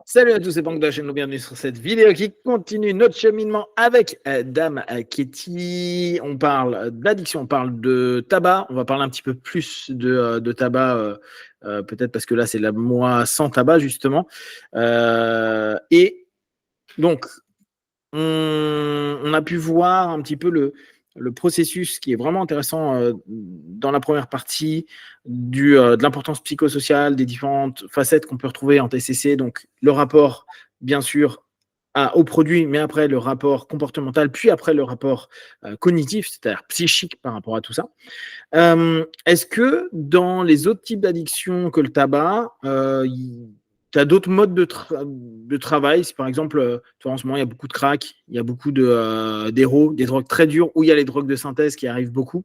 Salut à tous, c'est Banque de la chaîne, bienvenue sur cette vidéo qui continue notre cheminement avec Dame Ketty. On parle d'addiction, on parle de tabac, on va parler un petit peu plus de tabac, peut-être parce que là c'est le mois sans tabac justement. Et donc, on a pu voir un petit peu le processus qui est vraiment intéressant dans la première partie de l'importance psychosociale, des différentes facettes qu'on peut retrouver en TCC. Donc, le rapport, bien sûr, au produit, mais après le rapport comportemental, puis après le rapport cognitif, c'est-à-dire psychique par rapport à tout ça. Est-ce que dans les autres types d'addictions que le tabac, tu as d'autres modes de travail? Si par exemple, tu vois, en ce moment, il y a beaucoup de crack, il y a beaucoup d'héros, des drogues très dures, ou il y a les drogues de synthèse qui arrivent beaucoup.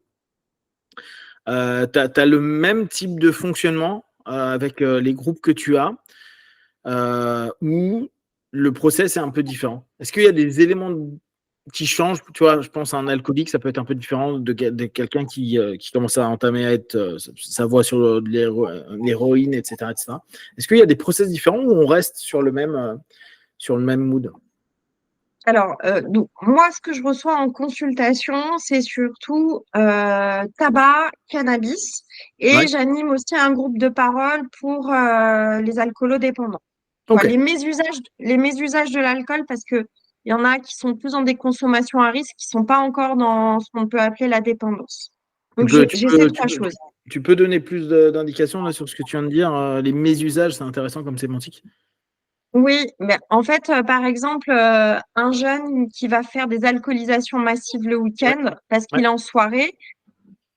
Tu as le même type de fonctionnement avec les groupes que tu as, ou le process est un peu différent? Est-ce qu'il y a des éléments qui changent? Tu vois, je pense à un alcoolique, ça peut être un peu différent de quelqu'un qui commence à entamer à être sa voie sur l'héroïne, etc., etc. Est-ce qu'il y a des process différents ou on reste sur le même mood? Alors, donc, moi, ce que je reçois en consultation, c'est surtout tabac, cannabis, et Ouais. j'anime aussi un groupe de parole pour les alcoolodépendants. Ok. Les mésusages de l'alcool, parce que il y en a qui sont plus dans des consommations à risque, qui sont pas encore dans ce qu'on peut appeler la dépendance. Tu Donc, peux, tu j'ai ces peux, tu trois peux, choses. tu peux donner plus d'indications là, sur ce que tu viens de dire. Les mésusages, c'est intéressant comme sémantique. Oui, mais en fait, par exemple, un jeune qui va faire des alcoolisations massives le Ouais, week-end parce ouais. qu'il est en soirée,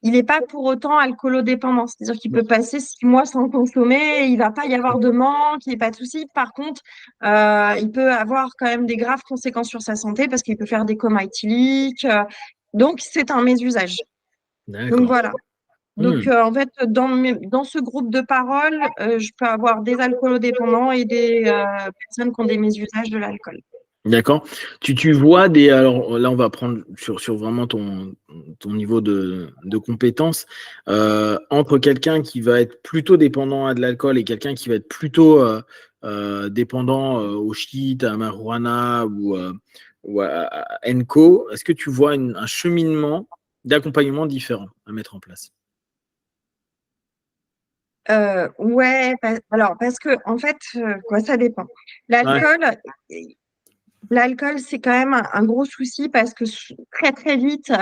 il n'est pas pour autant alcoolodépendant. C'est-à-dire qu'il Non. peut passer 6 mois sans consommer, il va pas y avoir de manque, il n'y a pas de souci. Par contre, il peut avoir quand même des graves conséquences sur sa santé parce qu'il peut faire des comas éthyliques. Donc, c'est un mésusage. Donc, D'accord. voilà. Donc, Hmm. en fait, dans ce groupe de parole, je peux avoir des alcoolodépendants et des personnes qui ont des mésusages de l'alcool. D'accord. Tu vois des. Alors là, on va prendre sur vraiment ton niveau de compétence. Entre quelqu'un qui va être plutôt dépendant à de l'alcool et quelqu'un qui va être plutôt dépendant au shit, à la marijuana ou à Enco, est-ce que tu vois un cheminement d'accompagnement différent à mettre en place? Ouais, alors parce que en fait, quoi, ça dépend. Ouais. L'alcool, l'alcool, c'est quand même un gros souci parce que très très vite,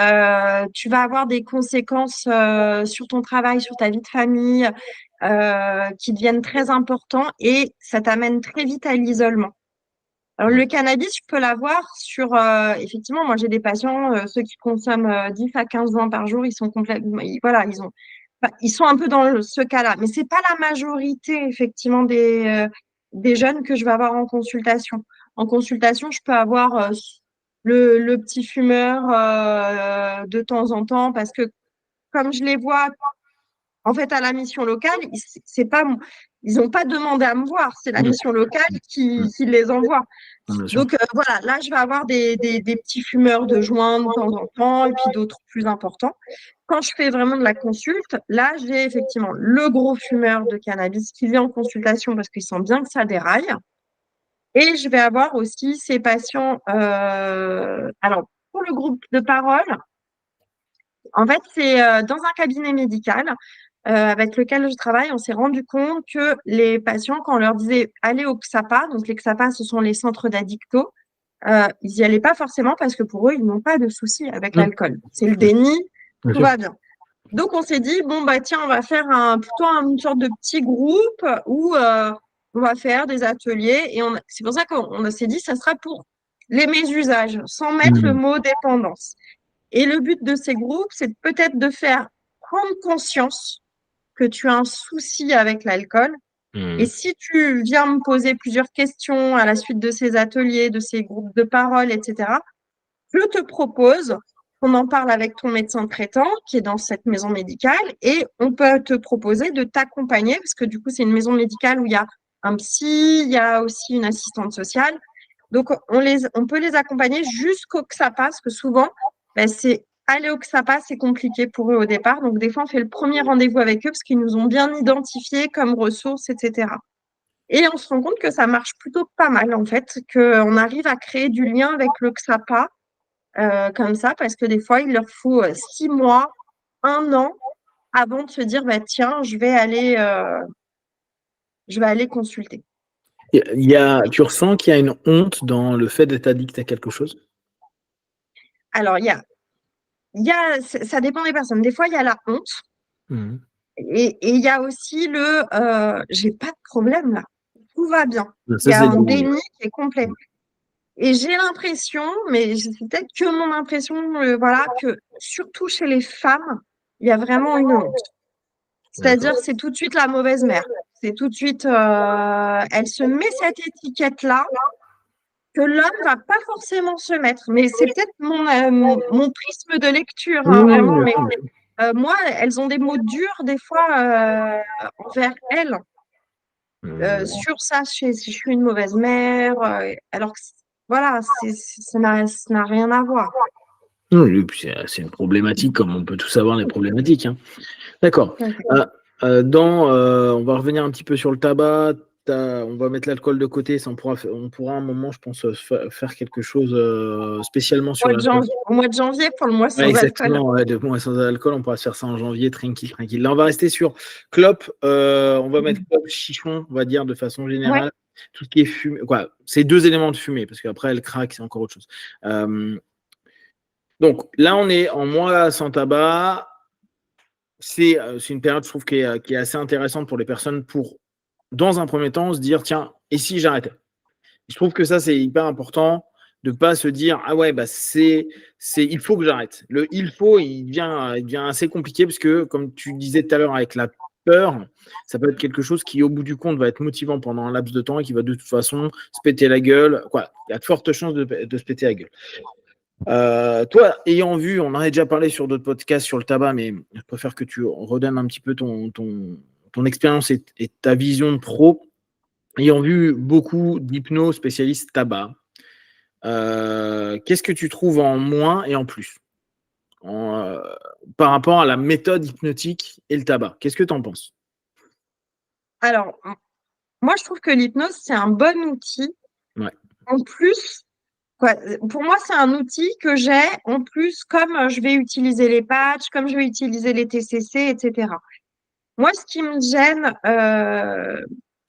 tu vas avoir des conséquences sur ton travail, sur ta vie de famille, qui deviennent très importants et ça t'amène très vite à l'isolement. Alors, Ouais. le cannabis, je peux l'avoir sur, effectivement, moi j'ai des patients, ceux qui consomment 10 à 15 joints par jour, ils sont complètement, voilà, ils sont un peu dans ce cas-là, mais c'est pas la majorité, effectivement, des jeunes que je vais avoir en consultation. En consultation, je peux avoir le petit fumeur de temps en temps parce que comme je les vois en fait, à la mission locale, c'est pas, ils n'ont pas demandé à me voir, c'est la Mm. mission locale Mm. qui les envoie. Bien sûr. Donc voilà, là, je vais avoir des petits fumeurs de joints de temps en temps et puis d'autres plus importants. Quand je fais vraiment de la consulte, là, j'ai effectivement le gros fumeur de cannabis qui vient en consultation parce qu'il sent bien que ça déraille. Et je vais avoir aussi ces patients. Alors, pour le groupe de parole, en fait, c'est dans un cabinet médical avec lequel je travaille, on s'est rendu compte que les patients, quand on leur disait allez au XAPA, donc les XAPA, ce sont les centres d'addicto, ils n'y allaient pas forcément parce que pour eux, ils n'ont pas de souci avec Mm. l'alcool. C'est le déni, Bien tout sûr. va bien. Donc on s'est dit, bon, bah tiens, on va faire plutôt une sorte de petit groupe où on va faire des ateliers. Et c'est pour ça qu'on s'est dit, ça sera pour les mésusages, sans mettre le Mm. mot dépendance. Et le but de ces groupes, c'est peut-être de faire prendre conscience que tu as un souci avec l'alcool. Et Mm. si tu viens me poser plusieurs questions à la suite de ces ateliers, de ces groupes de parole, etc., je te propose qu'on en parle avec ton médecin traitant qui est dans cette maison médicale et on peut te proposer de t'accompagner parce que du coup, c'est une maison médicale où il y a un psy, il y a aussi une assistante sociale. Donc, on peut les accompagner jusqu'au que ça passe, que souvent, c'est aller au que ça passe, c'est compliqué pour eux au départ. Donc, des fois, on fait le premier rendez-vous avec eux parce qu'ils nous ont bien identifiés comme ressources, etc. Et on se rend compte que ça marche plutôt pas mal, en fait, qu'on arrive à créer du lien avec le XAPA comme ça, parce que des fois, il leur faut 6 mois, 1 an avant de se dire, bah, tiens, je vais aller consulter. Tu ressens qu'il y a une honte dans le fait d'être addict à quelque chose? Alors, ça dépend des personnes. Des fois, il y a la honte Mhm. et il y a aussi j'ai pas de problème là, tout va bien. Il y Ça, a c'est un du... déni qui est complet. Et j'ai l'impression, mais c'est peut-être que mon impression, voilà, que surtout chez les femmes, il y a vraiment une honte. D'accord. C'est-à-dire, c'est tout de suite la mauvaise mère. C'est tout de suite, elle se met cette étiquette-là que l'homme va pas forcément se mettre. Mais c'est peut-être mon prisme de lecture, hein, Oui, vraiment. bien Mais sûr, bien sûr. moi, elles ont des mots durs des fois envers elles Mhm. sur ça. Si je suis une mauvaise mère, alors que voilà, ça n'a rien à voir. Oui, et puis c'est une problématique, comme on peut tous avoir des problématiques, hein. D'accord. On va revenir un petit peu sur le tabac. On va mettre l'alcool de côté. On pourra à un moment, je pense, faire quelque chose spécialement sur l'alcool. Au mois de janvier, pour le mois Ouais, sans alcool. exactement. Ouais, 2 mois sans alcool, on pourra se faire ça en janvier, tranquille, tranquille. Là, on va rester sur clope. On va mettre clope, chichon, on va dire de façon Ouais. générale. Tout ce qui est fumée, quoi. C'est 2 éléments de fumée, parce qu'après, elle craque, c'est encore autre chose. Euh, donc là, on est en mois sans tabac. C'est une période, je trouve, qui est assez intéressante pour les personnes pour, dans un premier temps, se dire, tiens, et si j'arrêtais? Je trouve que ça, c'est hyper important de ne pas se dire, ah ouais, bah il faut que j'arrête. Le il faut, il devient assez compliqué parce que, comme tu disais tout à l'heure avec la peur, ça peut être quelque chose qui, au bout du compte, va être motivant pendant un laps de temps et qui va de toute façon se péter la gueule. Quoi, il y a de fortes chances de se péter la gueule. Toi, ayant vu, on en a déjà parlé sur d'autres podcasts sur le tabac, mais je préfère que tu redonnes un petit peu ton expérience et ta vision de pro. Ayant vu beaucoup d'hypnos spécialistes tabac, qu'est-ce que tu trouves en moins et en plus en, euh, par rapport à la méthode hypnotique et le tabac? Qu'est-ce que tu en penses? Alors, moi, je trouve que l'hypnose, c'est un bon outil. Ouais. En plus, quoi, pour moi, c'est un outil que j'ai en plus, comme je vais utiliser les patchs, comme je vais utiliser les TCC, etc. Moi, ce qui me gêne,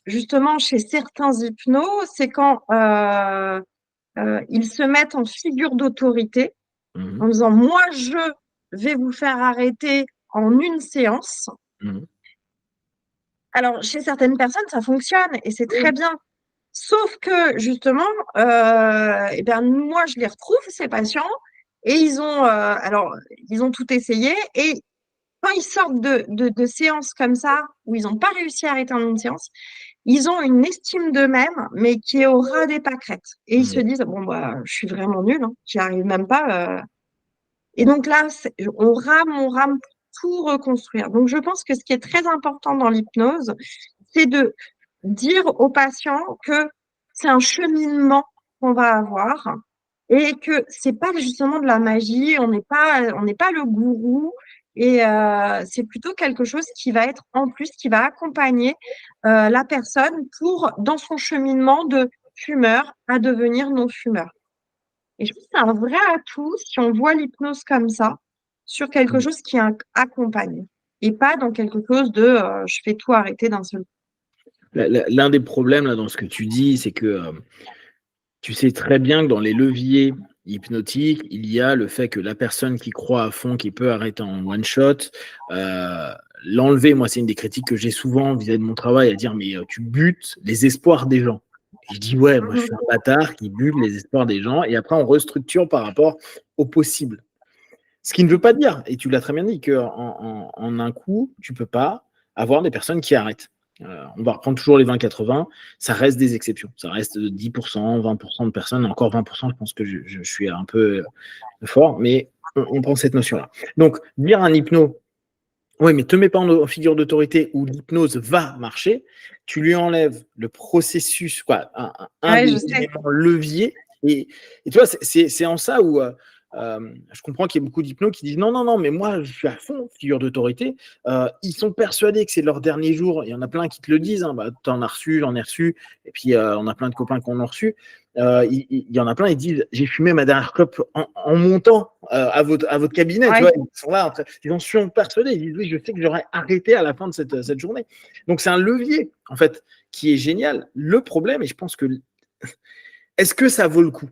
justement, chez certains hypnos, c'est quand ils se mettent en figure d'autorité en Mhm. disant, moi, je vais vous faire arrêter en une séance. Mhm. Alors, chez certaines personnes, ça fonctionne et c'est très bien. Sauf que, justement, eh ben, moi, je les retrouve, ces patients, et ils ont tout essayé. Et quand ils sortent de séances comme ça, où ils n'ont pas réussi à arrêter en une séance, ils ont une estime d'eux-mêmes, mais qui est au ras des pâquerettes. Et ils se Mhm. disent, bon, bah, je suis vraiment nulle, hein, j'y arrive même pas. Et donc là, on rame pour tout reconstruire. Donc, je pense que ce qui est très important dans l'hypnose, c'est de dire aux patients que c'est un cheminement qu'on va avoir et que c'est pas justement de la magie, on n'est pas le gourou et c'est plutôt quelque chose qui va être en plus, qui va accompagner la personne dans son cheminement de fumeur à devenir non-fumeur. Et je pense que c'est un vrai atout si on voit l'hypnose comme ça, sur quelque Mhm. chose qui accompagne et pas dans quelque chose de je fais tout arrêter d'un seul coup. L'un des problèmes là, dans ce que tu dis, c'est que tu sais très bien que dans les leviers hypnotiques, il y a le fait que la personne qui croit à fond, qui peut arrêter en one shot, euh, l'enlever. Moi, c'est une des critiques que j'ai souvent vis-à-vis de mon travail, à dire mais tu butes les espoirs des gens. Et je dis ouais, moi je suis un bâtard qui bute les espoirs des gens et après on restructure par rapport au possible. Ce qui ne veut pas dire, et tu l'as très bien dit, qu'en un coup, tu ne peux pas avoir des personnes qui arrêtent. On va reprendre toujours les 20-80, ça reste des exceptions. Ça reste 10%, 20% de personnes, encore 20%, je pense que je suis un peu fort, mais on prend cette notion-là. Donc, dire un hypno, oui, mais te mets pas en figure d'autorité où l'hypnose va marcher, tu lui enlèves le processus, quoi, un Ouais, des je sais. éléments leviers. Et tu vois, c'est en ça où je comprends qu'il y ait beaucoup d'hypnos qui disent non, mais moi, je suis à fond figure d'autorité. Ils sont persuadés que c'est leur dernier jour. Il y en a plein qui te le disent. Hein, t'en as reçu, j'en ai reçu. Et puis, on a plein de copains qui en ont reçu. Il y en a plein, ils disent j'ai fumé ma dernière clope en montant à votre cabinet. Ouais. Tu vois, ils sont là, ils en sont persuadés. Ils disent oui, je sais que j'aurais arrêté à la fin de cette journée. Donc, c'est un levier, en fait, qui est génial. Le problème, et je pense que est-ce que ça vaut le coup?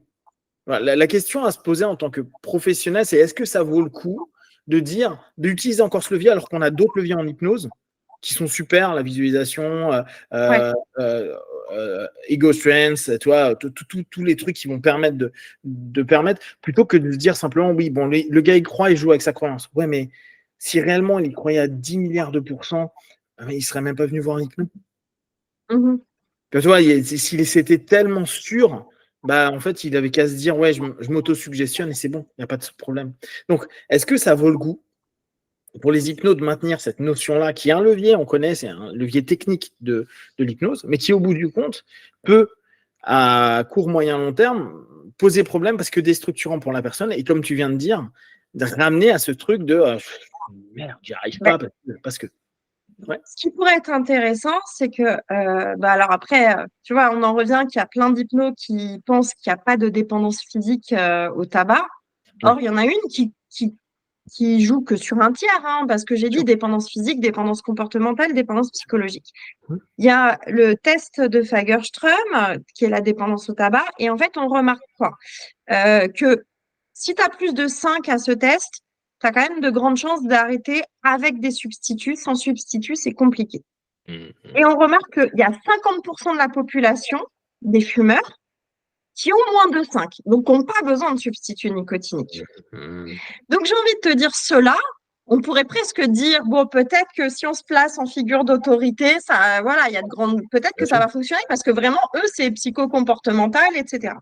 Voilà, la question à se poser en tant que professionnel, c'est est-ce que ça vaut le coup d'utiliser encore ce levier alors qu'on a d'autres leviers en hypnose qui sont super, la visualisation, Ouais. ego strength, tu vois, tous les trucs qui vont permettre de permettre, plutôt que de se dire simplement, oui, bon, le gars, il croit, il joue avec sa croyance. Ouais, mais si réellement il croyait à 10 milliards de pourcents, il ne serait même pas venu voir un hypnose. Mhm. Tu vois, s'il s'était tellement sûr, en fait, il avait qu'à se dire, ouais, je m'auto-suggestionne et c'est bon, il n'y a pas de problème. Donc, est-ce que ça vaut le coup pour les hypnos de maintenir cette notion-là, qui est un levier, on connaît, c'est un levier technique de l'hypnose, mais qui, au bout du compte, peut, à court, moyen, long terme, poser problème parce que déstructurant pour la personne et, comme tu viens de dire, de ramener à ce truc de merde, j'y arrive pas parce que. Ouais. Ce qui pourrait être intéressant, c'est que, alors après, tu vois, on en revient qu'il y a plein d'hypnos qui pensent qu'il n'y a pas de dépendance physique au tabac. Ouais. Or, il y en a une qui joue que sur un tiers, hein, parce que j'ai dit dépendance physique, dépendance comportementale, dépendance psychologique. Il y a le test de Fagerström, qui est la dépendance au tabac, et en fait, on remarque quoi? Que si tu as plus de 5 à ce test, tu as quand même de grandes chances d'arrêter avec des substituts. Sans substituts, c'est compliqué. Et on remarque qu'il y a 50% de la population, des fumeurs, qui ont moins de 5, donc qui n'ont pas besoin de substituts nicotiniques. Donc j'ai envie de te dire cela, on pourrait presque dire, bon, peut-être que si on se place en figure d'autorité, ça, voilà, il y a de grandes, peut-être que ça va fonctionner parce que vraiment, eux, c'est psycho-comportemental, etc.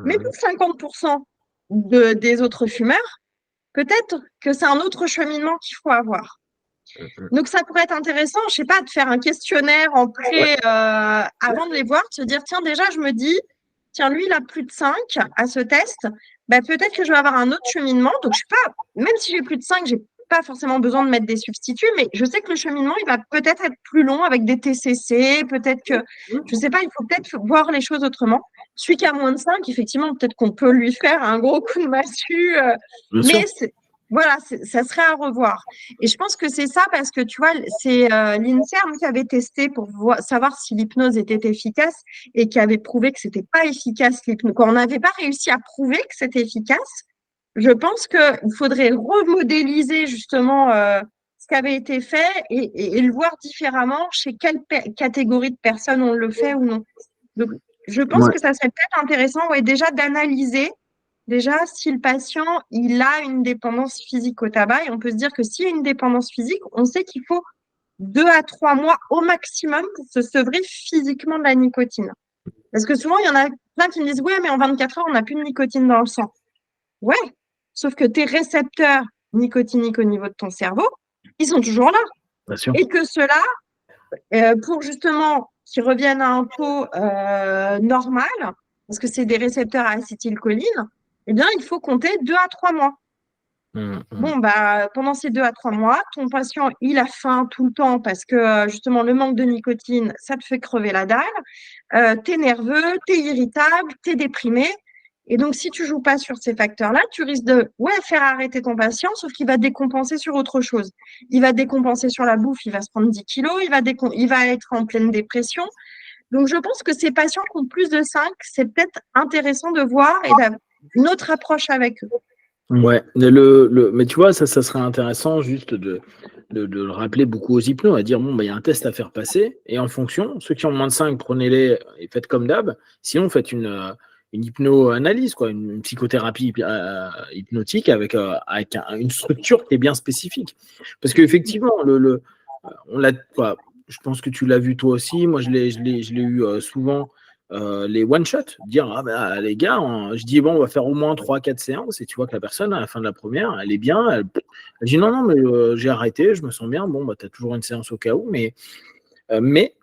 Mais pour 50% des autres fumeurs, peut-être que c'est un autre cheminement qu'il faut avoir. Donc, ça pourrait être intéressant, je sais pas, de faire un questionnaire en pré avant de les voir, de se dire, tiens, déjà, je me dis, tiens, lui, il a plus de 5 à ce test, peut-être que je vais avoir un autre cheminement. Donc, je sais pas, même si j'ai plus de 5, j'ai pas forcément besoin de mettre des substituts, mais je sais que le cheminement, il va peut-être être plus long avec des TCC, peut-être que, je sais pas, il faut peut-être voir les choses autrement. Celui qui a moins de 5, effectivement, peut-être qu'on peut lui faire un gros coup de massue, mais voilà, ça serait à revoir. Et je pense que c'est ça parce que, tu vois, c'est l'INSERM qui avait testé pour savoir si l'hypnose était efficace et qui avait prouvé que c'était pas efficace l'hypnose. Quand on n'avait pas réussi à prouver que c'était efficace, je pense qu'il faudrait remodéliser justement ce qui avait été fait et le voir différemment chez quelle catégorie de personnes on le fait ou non. Donc, je pense que ça serait peut-être intéressant, déjà d'analyser si le patient il a une dépendance physique au tabac, et on peut se dire que s'il y a une dépendance physique, on sait qu'il faut 2 à 3 mois au maximum pour se sevrer physiquement de la nicotine. Parce que souvent, il y en a plein qui me disent, ouais, mais en 24 heures, on n'a plus de nicotine dans le sang. Ouais, sauf que tes récepteurs nicotiniques au niveau de ton cerveau, ils sont toujours là. Bien sûr. Et que ceux-là, pour justement qu'ils reviennent à un taux normal, parce que c'est des récepteurs à acétylcholine, eh bien, il faut compter 2 à 3 mois. Bon, pendant ces 2 à 3 mois, ton patient, il a faim tout le temps parce que justement, le manque de nicotine, ça te fait crever la dalle. Tu es nerveux, tu es irritable, tu es déprimé. Et donc, si tu joues pas sur ces facteurs-là, tu risques de faire arrêter ton patient, sauf qu'il va décompenser sur autre chose. Il va décompenser sur la bouffe, il va se prendre 10 kilos, il va être en pleine dépression. Donc, je pense que ces patients qui ont plus de 5, c'est peut-être intéressant de voir et d'avoir une autre approche avec eux. Ouais, mais tu vois, ça serait intéressant juste de le rappeler beaucoup aux hypnos, à dire, bon, il y a un test à faire passer, et en fonction, ceux qui ont moins de 5, prenez-les et faites comme d'hab. Sinon, faites une hypno-analyse, quoi, une psychothérapie hypnotique avec une structure qui est bien spécifique. Parce qu'effectivement, on l'a, quoi, je pense que tu l'as vu toi aussi, moi je l'ai eu souvent. Les one-shot, dire les gars, je dis bon, on va faire au moins 3-4 séances, et tu vois que la personne à la fin de la première, elle est bien, elle dit non, mais j'ai arrêté, je me sens bien, bon, tu as toujours une séance au cas où, mais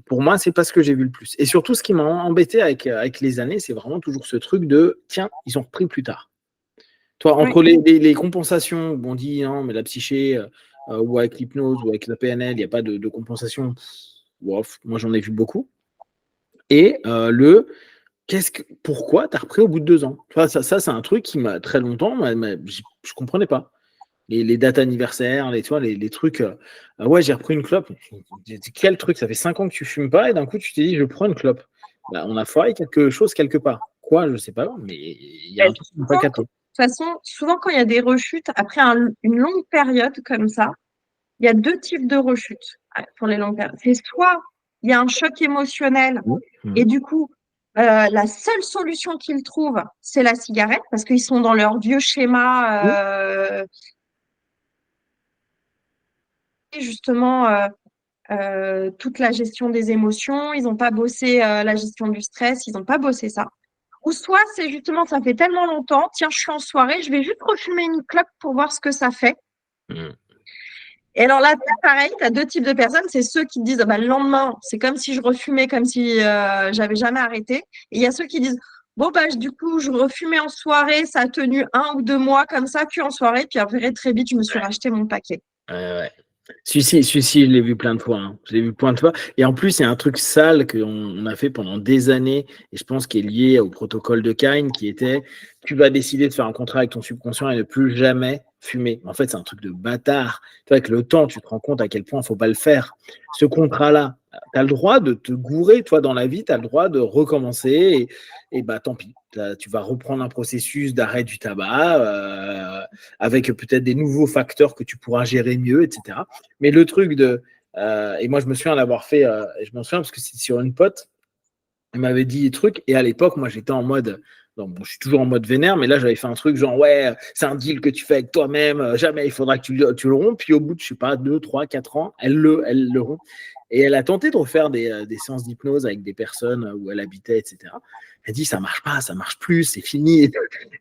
pour moi, c'est pas ce que j'ai vu le plus. Et surtout, ce qui m'a embêté avec les années, c'est vraiment toujours ce truc de tiens, ils ont repris plus tard. Toi, entre les compensations, où on dit non, mais la psyché, ou avec l'hypnose, ou avec la PNL, il n'y a pas de compensation. Ouf, moi, j'en ai vu beaucoup. Et pourquoi tu as repris au bout de 2 ans? Tu vois, ça c'est un truc qui m'a très longtemps, je comprenais pas. Les dates anniversaires, tu vois, les trucs. Ouais, j'ai repris une clope. Quel truc? Ça fait 5 ans que tu fumes pas et d'un coup, tu t'es dit, je prends une clope. Bah, on a foiré quelque chose quelque part. Quoi? Je sais pas, mais il y a un truc qu'on n'a pas capté. De toute façon, souvent quand il y a des rechutes, après une longue période comme ça, il y a 2 types de rechutes pour les longues périodes. C'est soit il y a un choc émotionnel et du coup, la seule solution qu'ils trouvent, c'est la cigarette parce qu'ils sont dans leur vieux schéma, justement, toute la gestion des émotions. Ils n'ont pas bossé la gestion du stress, ils n'ont pas bossé ça. Ou soit c'est justement, ça fait tellement longtemps, tiens, je suis en soirée, je vais juste refumer une clope pour voir ce que ça fait. Et alors là, pareil, tu as 2 types de personnes. C'est ceux qui disent, bah, le lendemain, c'est comme si je refumais, comme si j'avais jamais arrêté. Et il y a ceux qui disent, bon, bah, du coup, je refumais en soirée, ça a tenu 1 ou 2 mois comme ça, puis en soirée, puis après, très vite, je me suis racheté mon paquet. Ouais. Celui-ci, je l'ai vu plein de fois. Hein. Je l'ai vu plein de fois. Et en plus, il y a un truc sale qu'on a fait pendant des années, et je pense qu'il est lié au protocole de Kine, qui était tu vas décider de faire un contrat avec ton subconscient et ne plus jamais fumer. En fait, c'est un truc de bâtard. Tu vois, avec le temps, tu te rends compte à quel point il ne faut pas le faire. Ce contrat-là, tu as le droit de te gourer, toi, dans la vie, tu as le droit de recommencer, et bah tant pis. Tu vas reprendre un processus d'arrêt du tabac avec peut-être des nouveaux facteurs que tu pourras gérer mieux, etc. Mais le truc et moi je me souviens l'avoir fait, je m'en souviens parce que c'était sur une pote, elle m'avait dit des trucs, et à l'époque, moi j'étais en mode, bon, je suis toujours en mode vénère, mais là j'avais fait un truc genre, ouais, c'est un deal que tu fais avec toi-même, jamais il faudra que tu le rompes, puis au bout de, je sais pas, 2, 3, 4 ans, elle le rompt. Et elle a tenté de refaire des séances d'hypnose avec des personnes où elle habitait, etc. Elle dit, ça marche pas, ça marche plus, c'est fini.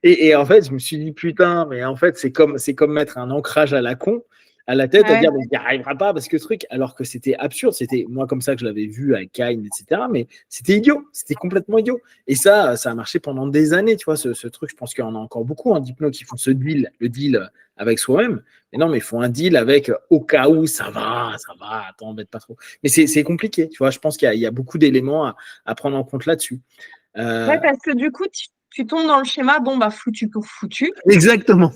Et en fait, je me suis dit, putain, mais en fait, c'est comme mettre un ancrage à la con à la tête, à dire, mais il n'y arrivera pas parce que ce truc, alors que c'était absurde, c'était moi comme ça que je l'avais vu avec Kine, etc. Mais c'était idiot, c'était complètement idiot. Et ça a marché pendant des années, tu vois, ce truc, je pense qu'il y en a encore beaucoup en d'hypno qui font le deal avec soi-même. Mais non, mais ils font un deal avec au cas où ça va, attends, embête pas trop. Mais c'est compliqué, tu vois, je pense qu'il y a beaucoup d'éléments à prendre en compte là-dessus. Ouais, parce que du coup, tu tombes dans le schéma, bon, bah, foutu pour foutu. Exactement.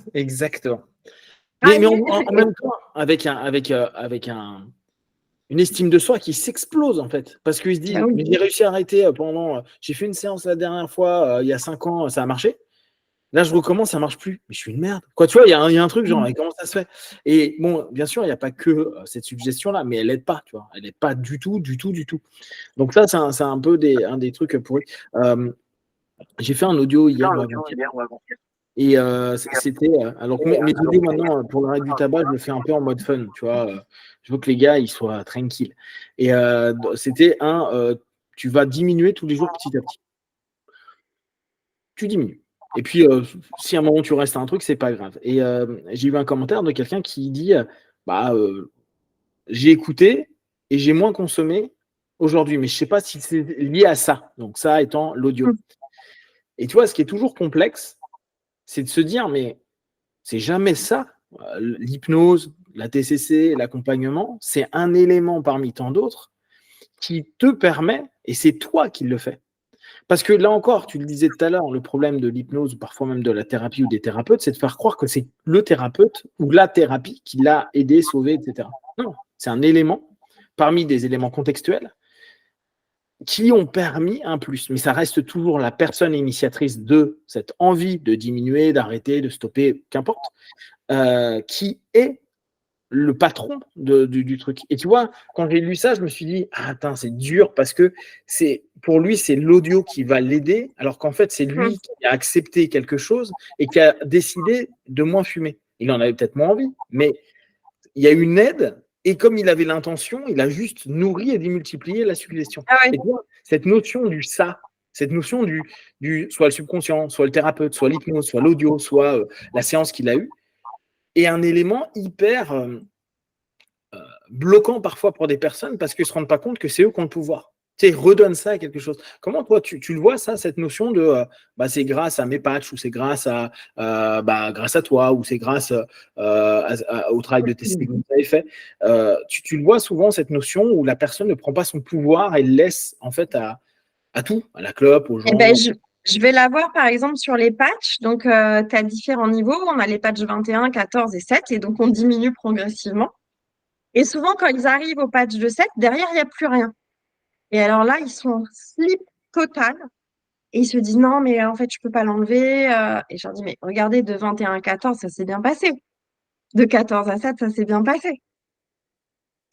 Mais en et- même temps, avec une estime de soi qui s'explose en fait. Parce qu'il se dit, Ah oui. mais j'ai réussi à arrêter pendant. J'ai fait une séance la dernière fois, il y a 5 ans, ça a marché. Là, je recommence, ça marche plus. Mais je suis une merde. Quoi, tu vois, il y a un truc genre, et comment ça se fait? Et bon, bien sûr, il n'y a pas que cette suggestion-là, mais elle n'aide pas, tu vois. Elle n'aide pas du tout, du tout, du tout. Donc ça, c'est un peu un des trucs pourris. J'ai fait un audio hier ou avant-hier. Et c'était. Alors que mes audios maintenant, pour le reste du tabac, je le fais un peu en mode fun, tu vois. Je veux que les gars, ils soient tranquilles. Et c'était tu vas diminuer tous les jours petit à petit. Tu diminues. Et puis, si à un moment tu restes à un truc, c'est pas grave. Et j'ai eu un commentaire de quelqu'un qui dit bah, j'ai écouté et j'ai moins consommé aujourd'hui, mais je sais pas si c'est lié à ça. Donc, ça étant l'audio. Et tu vois, ce qui est toujours complexe, c'est de se dire, mais c'est jamais ça. L'hypnose, la TCC, l'accompagnement, c'est un élément parmi tant d'autres qui te permet, et c'est toi qui le fais. Parce que là encore, tu le disais tout à l'heure, le problème de l'hypnose, ou parfois même de la thérapie ou des thérapeutes, c'est de faire croire que c'est le thérapeute ou la thérapie qui l'a aidé, sauvé, etc. Non, c'est un élément parmi des éléments contextuels qui ont permis un plus. Mais ça reste toujours la personne initiatrice de cette envie de diminuer, d'arrêter, de stopper, qu'importe, qui est le patron du truc. Et tu vois, quand j'ai lu ça, je me suis dit, ah, attends, c'est dur parce que pour lui, c'est l'audio qui va l'aider, alors qu'en fait, c'est lui qui a accepté quelque chose et qui a décidé de moins fumer. Il en avait peut-être moins envie, mais il y a une aide. Et comme il avait l'intention, il a juste nourri et démultiplié la suggestion. Et tu vois, cette notion du ça, cette notion du soit le subconscient, soit le thérapeute, soit l'hypnose, soit l'audio, soit la séance qu'il a eue, est un élément hyper bloquant parfois pour des personnes parce qu'ils ne se rendent pas compte que c'est eux qui ont le pouvoir. Tu sais, redonne ça à quelque chose. Comment toi, tu le vois, ça, cette notion de c'est grâce à mes patchs, ou c'est grâce grâce à toi, ou c'est grâce au travail de testing que tu avais fait. Tu le vois souvent, cette notion où la personne ne prend pas son pouvoir et le laisse en fait à tout, à la clope, aux Eh ben, gens. je vais l'avoir par exemple sur les patchs. Donc, tu as différents niveaux. On a les patchs 21, 14 et 7. Et donc, on diminue progressivement. Et souvent, quand ils arrivent au patch de 7, derrière, il n'y a plus rien. Et alors là, ils sont en slip total. Et ils se disent non, mais en fait, je peux pas l'enlever. Et je leur dis, mais regardez, de 21 à 14, ça s'est bien passé. De 14 à 7, ça s'est bien passé.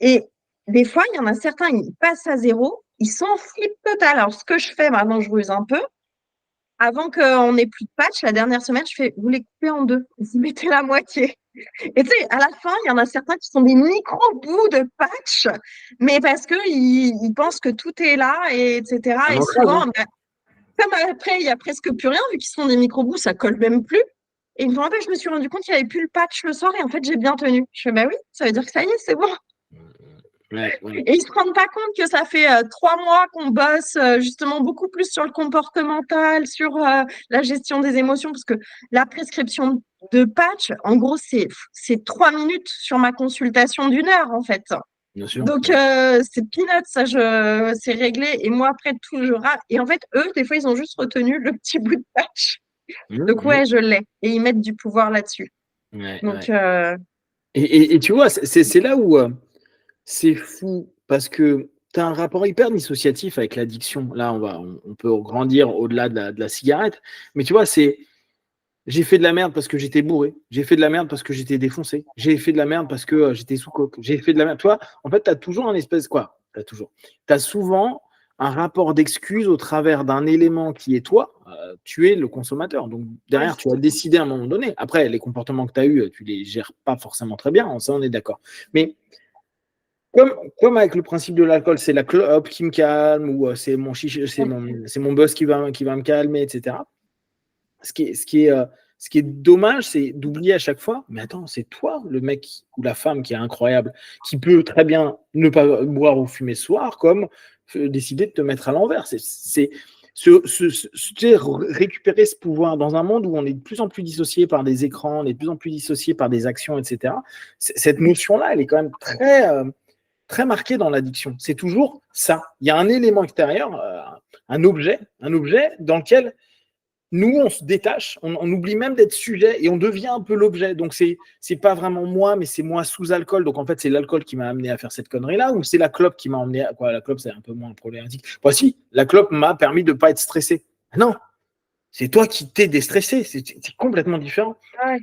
Et des fois, il y en a certains, ils passent à 0, ils sont en flip total. Alors, ce que je fais maintenant, je ruse un peu. Avant qu'on n'ait plus de patch, la dernière semaine, je fais, vous les coupez en deux. Vous mettez la moitié. Et tu sais, à la fin, il y en a certains qui sont des micro-bouts de patch, mais parce qu'ils pensent que tout est là, et etc. Un Et ancrage, souvent, hein. comme après, il n'y a presque plus rien, vu qu'ils sont des micro-bouts, ça colle même plus. Et une fois, je me suis rendu compte qu'il n'y avait plus le patch le soir, et en fait, j'ai bien tenu. Je fais, bah oui, ça veut dire que ça y est, c'est bon. Ouais, ouais. Et ils se rendent pas compte que ça fait 3 mois qu'on bosse justement beaucoup plus sur le comportemental, sur la gestion des émotions, parce que la prescription de patch, en gros, c'est 3 minutes sur ma consultation d'1 heure, en fait. Bien sûr. Donc, Ouais. c'est peanuts, ça, c'est réglé. Et moi, après, tout, je rate. Et en fait, eux, des fois, ils ont juste retenu le petit bout de patch. Donc, Mhm. ouais, je l'ai. Et ils mettent du pouvoir là-dessus. Ouais, Donc, ouais. Et tu vois, c'est là où c'est fou, parce que tu as un rapport hyper dissociatif avec l'addiction. Là, on peut grandir au-delà de la cigarette. Mais tu vois, j'ai fait de la merde parce que j'étais bourré. J'ai fait de la merde parce que j'étais défoncé. J'ai fait de la merde parce que j'étais sous coke. J'ai fait de la merde. Toi, en fait, tu as toujours un espèce quoi. Tu as souvent un rapport d'excuse au travers d'un élément qui est toi. Tu es le consommateur. Donc ouais. derrière, tu as décidé à un moment donné. Après, les comportements que tu as eus, tu les gères pas forcément très bien. Ça, on est d'accord. Mais comme avec le principe de l'alcool, c'est la clope qui me calme, ou c'est mon chiche, c'est mon boss qui va me calmer, etc. Ce qui est dommage, c'est d'oublier à chaque fois, mais attends, c'est toi, le mec ou la femme qui est incroyable, qui peut très bien ne pas boire ou fumer ce soir, comme décider de te mettre à l'envers. Récupérer ce pouvoir dans un monde où on est de plus en plus dissocié par des écrans, on est de plus en plus dissocié par des actions, etc. Cette notion-là, elle est quand même très marquée dans l'addiction. C'est toujours ça. Il y a un élément extérieur, un objet dans lequel nous, on se détache, on oublie même d'être sujet et on devient un peu l'objet. Donc, c'est pas vraiment moi, mais c'est moi sous alcool. Donc, en fait, c'est l'alcool qui m'a amené à faire cette connerie-là, ou c'est la clope qui m'a emmené à quoi? La clope, c'est un peu moins problématique. Voici, la clope m'a permis de ne pas être stressé. Non, c'est toi qui t'es déstressé. C'est complètement différent. Ouais.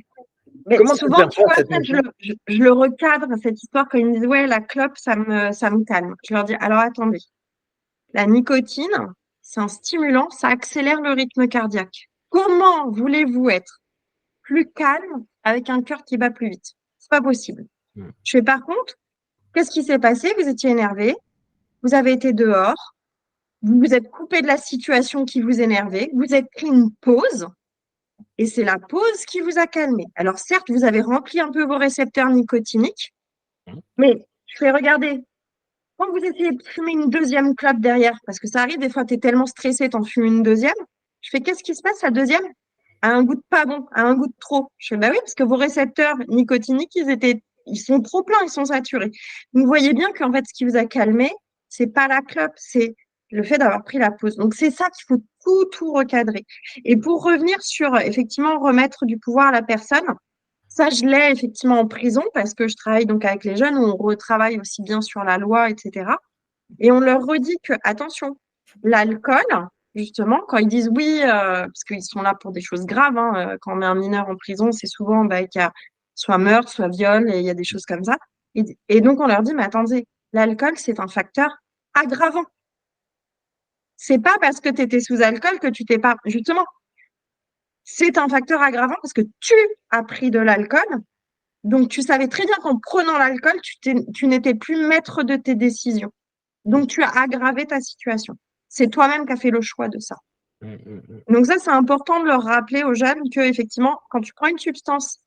Mais Comment tu souvent, tu perçois vois, cette ça, notion? je le recadre, cette histoire, quand ils me disent, ouais, la clope, ça me calme. Je leur dis, alors attendez, la nicotine, c'est un stimulant, ça accélère le rythme cardiaque. Comment voulez-vous être plus calme avec un cœur qui bat plus vite? C'est pas possible. Je fais par contre, qu'est-ce qui s'est passé? Vous étiez énervé, vous avez été dehors, vous vous êtes coupé de la situation qui vous énervait, vous êtes pris une pause, et c'est la pause qui vous a calmé. Alors certes, vous avez rempli un peu vos récepteurs nicotiniques, mais je fais regarder. Quand vous essayez de fumer une deuxième clope derrière, parce que ça arrive, des fois, tu es tellement stressé, t'en fumes une deuxième. Je fais, qu'est-ce qui se passe, la deuxième? A un goût de pas bon, a un goût de trop. Je fais, bah oui, parce que vos récepteurs nicotiniques, ils sont trop pleins, ils sont saturés. Vous voyez bien qu'en fait, ce qui vous a calmé, c'est pas la clope, c'est le fait d'avoir pris la pause. Donc, c'est ça qu'il faut tout recadrer. Et pour revenir sur, effectivement, remettre du pouvoir à la personne, ça, je l'ai effectivement en prison parce que je travaille donc avec les jeunes où on retravaille aussi bien sur la loi, etc. Et on leur redit que, attention, l'alcool, justement, quand ils disent oui, parce qu'ils sont là pour des choses graves, hein, quand on met un mineur en prison, c'est souvent qu'il y a soit meurtre, soit viol, et il y a des choses comme ça. Et donc, on leur dit, mais attendez, l'alcool, c'est un facteur aggravant. C'est pas parce que tu étais sous alcool que tu t'es pas. Justement, c'est un facteur aggravant parce que tu as pris de l'alcool. Donc, tu savais très bien qu'en prenant l'alcool, tu n'étais plus maître de tes décisions. Donc, tu as aggravé ta situation. C'est toi-même qui as fait le choix de ça. Donc, ça, c'est important de leur rappeler aux jeunes que, effectivement, quand tu prends une substance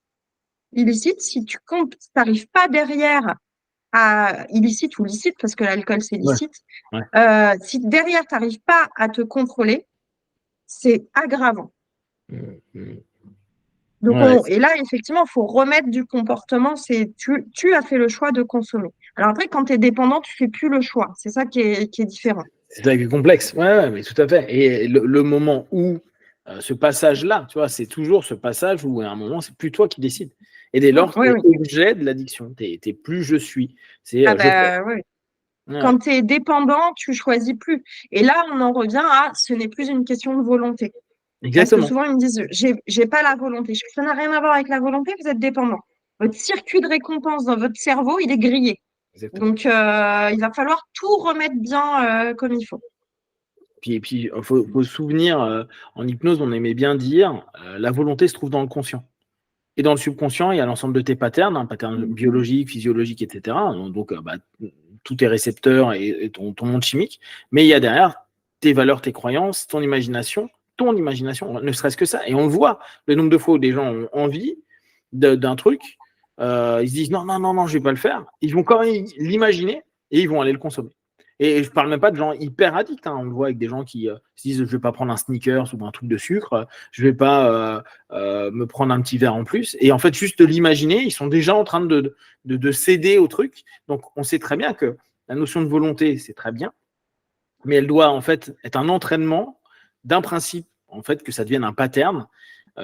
illicite, si tu n'arrives pas derrière illicite ou licite, parce que l'alcool, c'est Ouais. licite, Ouais. si derrière, tu n'arrives pas à te contrôler, c'est aggravant. Donc, Ouais. et là, effectivement, il faut remettre du comportement. C'est tu as fait le choix de consommer. Alors après, quand tu es dépendant, tu fais plus le choix. C'est ça qui est différent. C'est ça qui est complexe. Ouais, mais tout à fait. Et le moment où ce passage-là, tu vois, c'est toujours ce passage où à un moment, c'est plus toi qui décides. Et dès lors, Oui, tu oui. es objet de l'addiction. T'es plus je suis. C'est Ah je fais. bah, oui. Ouais. Quand tu es dépendant, tu choisis plus. Et là, on en revient à ce n'est plus une question de volonté. Parce que Exactement. souvent, ils me disent, j'ai pas la volonté. Ça n'a rien à voir avec la volonté, vous êtes dépendant. Votre circuit de récompense dans votre cerveau, il est grillé. Exactement. Donc, il va falloir tout remettre bien comme il faut. Puis il faut se souvenir, en hypnose, on aimait bien dire, la volonté se trouve dans le conscient. Et dans le subconscient, il y a l'ensemble de tes patterns, patterns biologiques, physiologiques, etc. Donc, tous tes récepteurs et ton monde chimique. Mais il y a derrière tes valeurs, tes croyances, ton imagination, ne serait-ce que ça. Et on le voit, le nombre de fois où des gens ont envie d'un truc, ils se disent non, non, non, non, je ne vais pas le faire. Ils vont quand même l'imaginer et ils vont aller le consommer. Et je ne parle même pas de gens hyper addicts. On le voit avec des gens qui se disent je ne vais pas prendre un sneakers ou un truc de sucre, je ne vais pas me prendre un petit verre en plus. Et en fait, juste de l'imaginer, ils sont déjà en train de céder au truc. Donc, on sait très bien que la notion de volonté, c'est très bien, mais elle doit en fait être un entraînement d'un principe, en fait, que ça devienne un pattern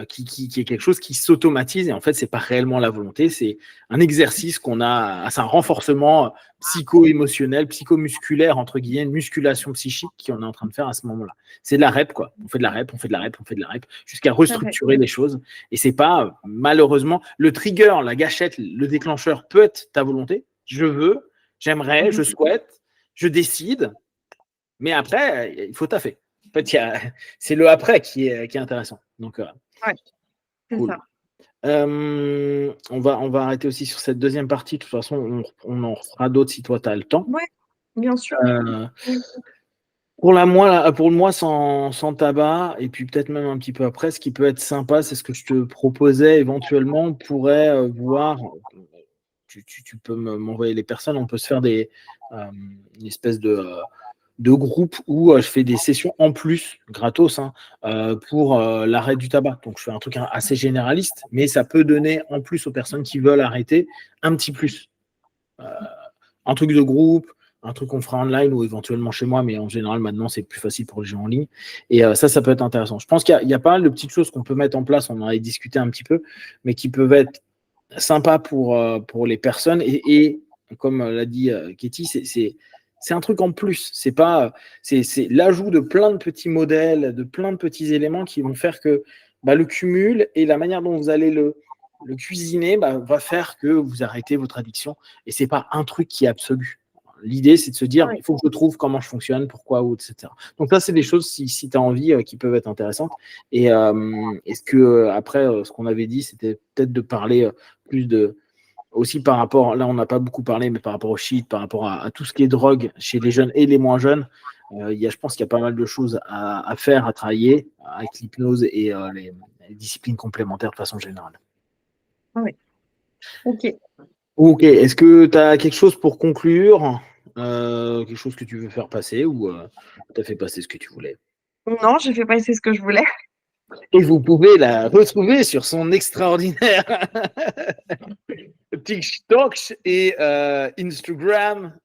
qui est quelque chose qui s'automatise. Et en fait, c'est pas réellement la volonté, c'est un exercice qu'on a, c'est un renforcement psycho-émotionnel, psychomusculaire, entre guillemets, une musculation psychique qu'on est en train de faire à ce moment-là. C'est de la rep, quoi. On fait de la rep, on fait de la rep, on fait de la rep, jusqu'à restructurer les choses. Et c'est pas, malheureusement, le trigger, la gâchette, le déclencheur peut être ta volonté. Je veux, j'aimerais, je souhaite, je décide. Mais après, il faut taffer. En fait, c'est le après qui est intéressant. Donc, Ouais, c'est cool. ça. On va arrêter aussi sur cette deuxième partie. De toute façon, on en fera d'autres si toi, tu as le temps. Ouais, bien sûr. Pour le mois sans tabac, et puis peut-être même un petit peu après, ce qui peut être sympa, c'est ce que je te proposais éventuellement. On pourrait voir, tu peux m'envoyer les personnes, on peut se faire une espèce de groupe où je fais des sessions en plus, gratos, pour l'arrêt du tabac. Donc, je fais un truc assez généraliste, mais ça peut donner en plus aux personnes qui veulent arrêter un petit plus. Un truc de groupe, un truc qu'on fera online ou éventuellement chez moi, mais en général, maintenant, c'est plus facile pour les gens en ligne. Et ça peut être intéressant. Je pense qu'il y a pas mal de petites choses qu'on peut mettre en place, on en avait discuté un petit peu, mais qui peuvent être sympas pour les personnes. Et comme l'a dit Katie, c'est un truc en plus. C'est l'ajout de plein de petits modèles, de plein de petits éléments qui vont faire que le cumul et la manière dont vous allez le cuisiner va faire que vous arrêtez votre addiction. Et c'est pas un truc qui est absolu. L'idée, c'est de se dire, il faut que je trouve comment je fonctionne, pourquoi, etc. Donc ça, c'est des choses, si tu as envie, qui peuvent être intéressantes. Et est-ce que après, ce qu'on avait dit, c'était peut-être de parler plus aussi par rapport, là on n'a pas beaucoup parlé, mais par rapport au shit, par rapport à tout ce qui est drogue chez les jeunes et les moins jeunes, je pense qu'il y a pas mal de choses à faire, à travailler avec l'hypnose et les disciplines complémentaires de façon générale. Oui. Ok. Ok, est-ce que tu as quelque chose pour conclure, quelque chose que tu veux faire passer ou tu as fait passer ce que tu voulais? Non, j'ai fait passer ce que je voulais. Et vous pouvez la retrouver sur son extraordinaire TikTok et Instagram,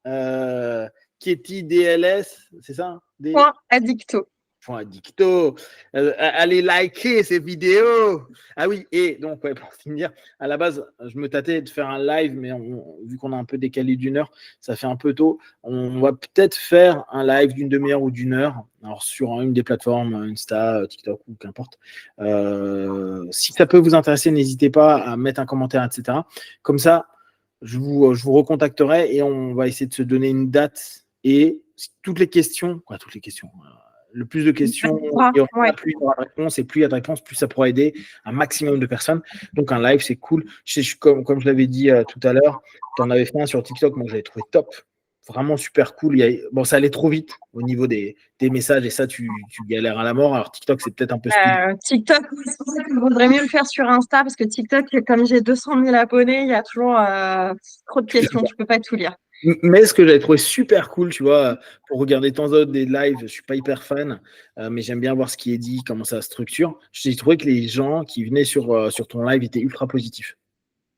Katie DLS, c'est ça? Point addicto. Addicto. Allez liker ces vidéos. Ah oui, et donc pour finir, à la base, je me tâtais de faire un live, mais vu qu'on a un peu décalé d'une heure, ça fait un peu tôt. On va peut-être faire un live d'une demi-heure ou d'une heure, alors sur une des plateformes, Insta, TikTok ou qu'importe. Si ça peut vous intéresser, n'hésitez pas à mettre un commentaire, etc. Comme ça, je vous recontacterai et on va essayer de se donner une date et toutes les questions, le plus de questions, plus il y aura de réponses, et plus il y a de réponses, plus ça pourra aider un maximum de personnes. Donc un live, c'est cool. Comme je l'avais dit tout à l'heure, tu en avais fait un sur TikTok, moi je l'avais trouvé top. vraiment super cool. Bon, ça allait trop vite au niveau des messages et ça, tu galères à la mort. Alors, TikTok, c'est peut-être un peu speed. TikTok, c'est pour ça qu'il vaudrait mieux le faire sur Insta parce que TikTok, comme j'ai 200 000 abonnés, il y a toujours trop de questions. Tu peux pas tout lire. Mais ce que j'avais trouvé super cool, tu vois, pour regarder de temps en temps des lives, je suis pas hyper fan, mais j'aime bien voir ce qui est dit, comment ça structure. J'ai trouvé que les gens qui venaient sur ton live étaient ultra positifs.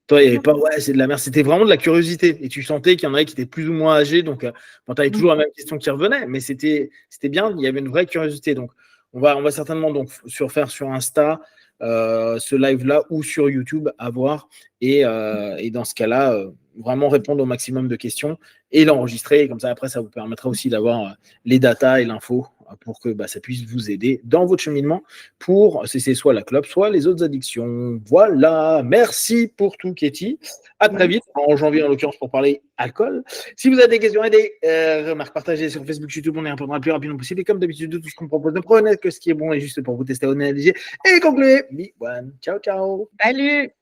Toi, il n'y avait pas, ouais, c'est de la merde. C'était vraiment de la curiosité. Et tu sentais qu'il y en avait qui étaient plus ou moins âgés. Donc, bon, tu avais toujours la même question qui revenait, mais c'était bien. Il y avait une vraie curiosité. Donc, on va certainement donc, faire sur Insta ce live-là ou sur YouTube à voir. Et dans ce cas-là, vraiment répondre au maximum de questions et l'enregistrer. Et comme ça, après, ça vous permettra aussi d'avoir les datas et l'info pour que ça puisse vous aider dans votre cheminement pour cesser soit la clope, soit les autres addictions. Voilà, merci pour tout, Katie. À très vite, en janvier en l'occurrence, pour parler alcool. Si vous avez des questions et des remarques, partagées sur Facebook, YouTube, on y répondra le plus rapidement possible. Et comme d'habitude, de tout ce qu'on propose, ne prenez que ce qui est bon et juste pour vous tester, analyser et conclure. Big one. Ciao, ciao. Salut!